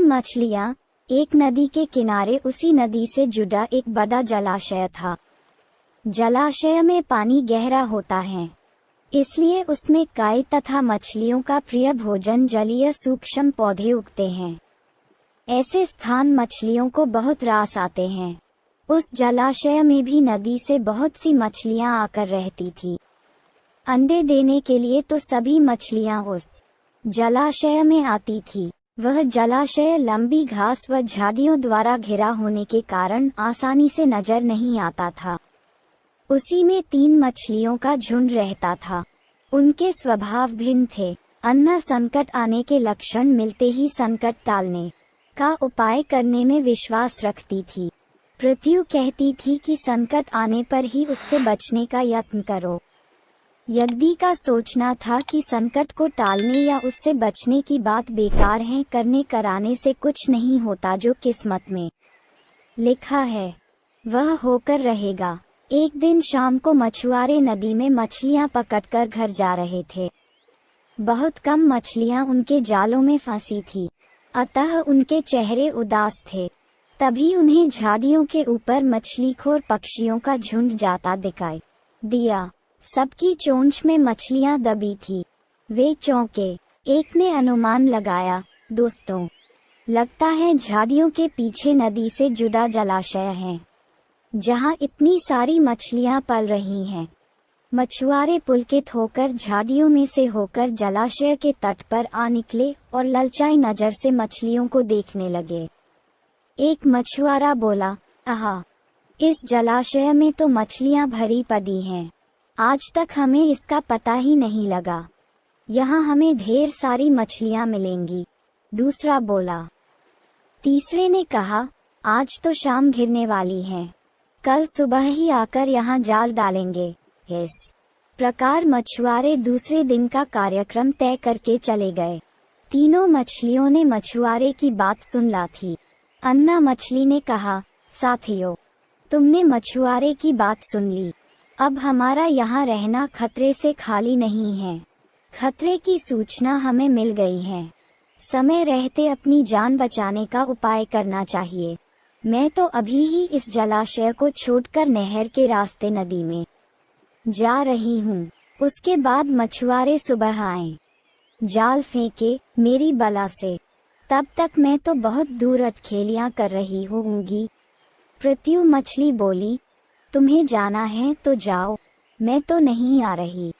मछलियाँ। एक नदी के किनारे उसी नदी से जुड़ा एक बड़ा जलाशय था। जलाशय में पानी गहरा होता है, इसलिए उसमें काई तथा मछलियों का प्रिय भोजन जलीय सूक्ष्म पौधे उगते हैं। ऐसे स्थान मछलियों को बहुत रास आते हैं। उस जलाशय में भी नदी से बहुत सी मछलियां आकर रहती थी। अंडे देने के लिए तो सभी मछलियां उस जलाशय में आती थी। वह जलाशय लंबी घास व झाड़ियों द्वारा घिरा होने के कारण आसानी से नजर नहीं आता था। उसी में 3 मछलियों का झुंड रहता था। उनके स्वभाव भिन्न थे। अन्ना संकट आने के लक्षण मिलते ही संकट टालने का उपाय करने में विश्वास रखती थी। पृथ्वी कहती थी कि संकट आने पर ही उससे बचने का यत्न करो। यज्ञी का सोचना था कि संकट को टालने या उससे बचने की बात बेकार है। करने कराने से कुछ नहीं होता। जो किस्मत में लिखा है वह होकर रहेगा। एक दिन शाम को मछुआरे नदी में मछलियां पकड़कर घर जा रहे थे। बहुत कम मछलियां उनके जालों में फंसी थी, अतः उनके चेहरे उदास थे। तभी उन्हें झाड़ियों के ऊपर मछलीखोर पक्षियों का झुंड जाता दिखाई दिया। सबकी चोंच में मछलियां दबी थी। वे चौंके। एक ने अनुमान लगाया, दोस्तों, लगता है झाड़ियों के पीछे नदी से जुड़ा जलाशय है, जहां इतनी सारी मछलियां पल रही हैं। मछुआरे पुलकित होकर झाड़ियों में से होकर जलाशय के तट पर आ निकले और ललचाई नजर से मछलियों को देखने लगे। एक मछुआरा बोला, आहा, इस जलाशय में तो मछलियां भरी पड़ी हैं। आज तक हमें इसका पता ही नहीं लगा। यहाँ हमें ढेर सारी मछलियां मिलेंगी। दूसरा बोला। तीसरे ने कहा, आज तो शाम घिरने वाली है, कल सुबह ही आकर यहाँ जाल डालेंगे। इस प्रकार मछुआरे दूसरे दिन का कार्यक्रम तय करके चले गए। तीनों मछलियों ने मछुआरे की बात सुन ला थी। अन्ना मछली ने कहा, साथियों, तुमने मछुआरे की बात सुन ली। अब हमारा यहाँ रहना खतरे से खाली नहीं है। खतरे की सूचना हमें मिल गई है। समय रहते अपनी जान बचाने का उपाय करना चाहिए। मैं तो अभी ही इस जलाशय को छोड़कर नहर के रास्ते नदी में जा रही हूँ। उसके बाद मछुआरे सुबह आए, जाल फेंके मेरी बला से। तब तक मैं तो बहुत दूर अटखेलियां कर रही होंगी। पृथ्वी मछली बोली, तुम्हें जाना है तो जाओ, मैं तो नहीं आ रही।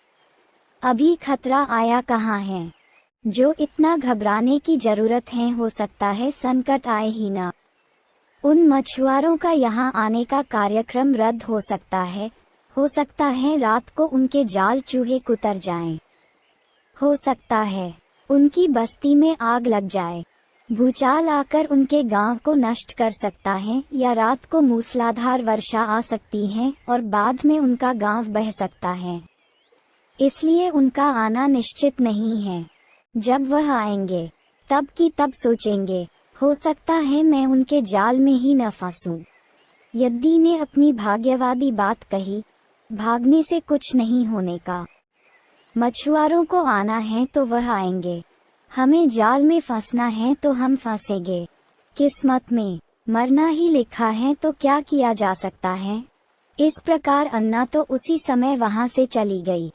अभी खतरा आया कहाँ है, जो इतना घबराने की जरूरत है। हो सकता है संकट आए ही ना। उन मछुआरों का यहाँ आने का कार्यक्रम रद्द हो सकता है। हो सकता है रात को उनके जाल चूहे कुतर जाएं। हो सकता है उनकी बस्ती में आग लग जाए। भूचाल आकर उनके गांव को नष्ट कर सकता है, या रात को मूसलाधार वर्षा आ सकती है और बाद में उनका गांव बह सकता है। इसलिए उनका आना निश्चित नहीं है। जब वह आएंगे तब की तब सोचेंगे, हो सकता है मैं उनके जाल में ही न फंसूं। यद्दी ने अपनी भाग्यवादी बात कही, भागने से कुछ नहीं होने का। मछुआरों को आना है तो वह आएंगे, हमें जाल में फंसना है तो हम फंसेंगे। किस्मत में मरना ही लिखा है तो क्या किया जा सकता है। इस प्रकार अन्ना तो उसी समय वहां से चली गई।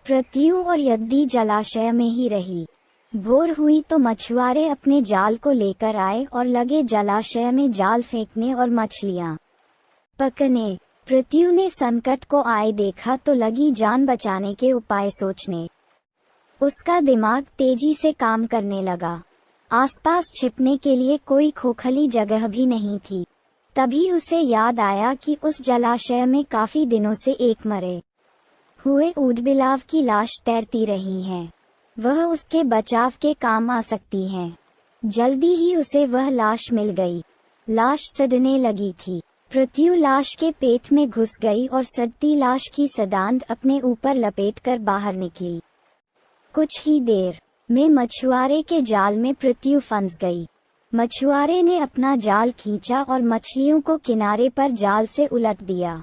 पृथ्वी और यद्दी जलाशय में ही रही। भोर हुई तो मछुआरे अपने जाल को लेकर आए और लगे जलाशय में जाल फेंकने और मछलियां पकड़ने। पृथ्वी ने संकट को आए देखा तो लगी जान बचाने के उपाय सोचने। उसका दिमाग तेजी से काम करने लगा। आसपास छिपने के लिए कोई खोखली जगह भी नहीं थी। तभी उसे याद आया कि उस जलाशय में काफी दिनों से एक मरे हुए ऊदबिलाव की लाश तैरती रही है। वह उसके बचाव के काम आ सकती है। जल्दी ही उसे वह लाश मिल गई। लाश सड़ने लगी थी। पृथ्वी लाश के पेट में घुस गई और सड़ती लाश की सदांध अपने ऊपर लपेटकर बाहर निकली। कुछ ही देर में मछुआरे के जाल में पृथ्वी फंस गई। मछुआरे ने अपना जाल खींचा और मछलियों को किनारे पर जाल से उलट दिया।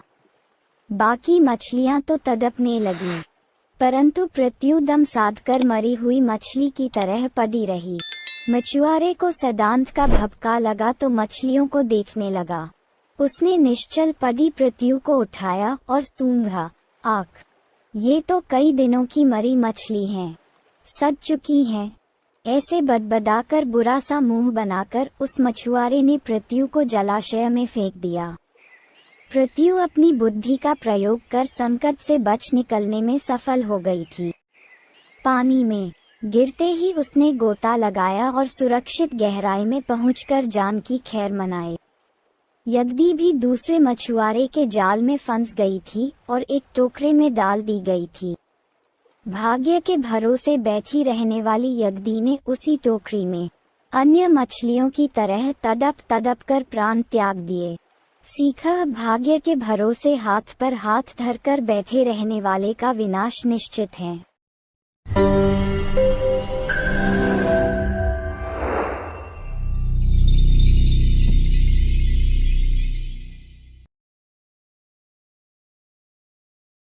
बाकी मछलियां तो तड़पने लगीं, परंतु पृथ्वी दम साधकर मरी हुई मछली की तरह पड़ी रही। मछुआरे को सदांत का भभका लगा तो मछलियों को देखने लगा। उसने निश्चल पड़ी पृथ्वी को उठाया और सूंघा। आख, ये तो कई दिनों की मरी मछली हैं, सड़ चुकी हैं। ऐसे बड़बड़ाकर बुरा सा मुंह बनाकर उस मछुआरे ने पृथ्वी को जलाशय में फेंक दिया। पृथ्वी अपनी बुद्धि का प्रयोग कर संकट से बच निकलने में सफल हो गई थी। पानी में गिरते ही उसने गोता लगाया और सुरक्षित गहराई में पहुंचकर जान की खैर मनाई। यद्दी भी दूसरे मछुआरे के जाल में फंस गई थी और एक टोकरे में डाल दी गई थी। भाग्य के भरोसे बैठी रहने वाली यद्दी ने उसी टोकरी में अन्य मछलियों की तरह तड़प तड़प कर प्राण त्याग दिए। सीखा, भाग्य के भरोसे हाथ पर हाथ धरकर बैठे रहने वाले का विनाश निश्चित है।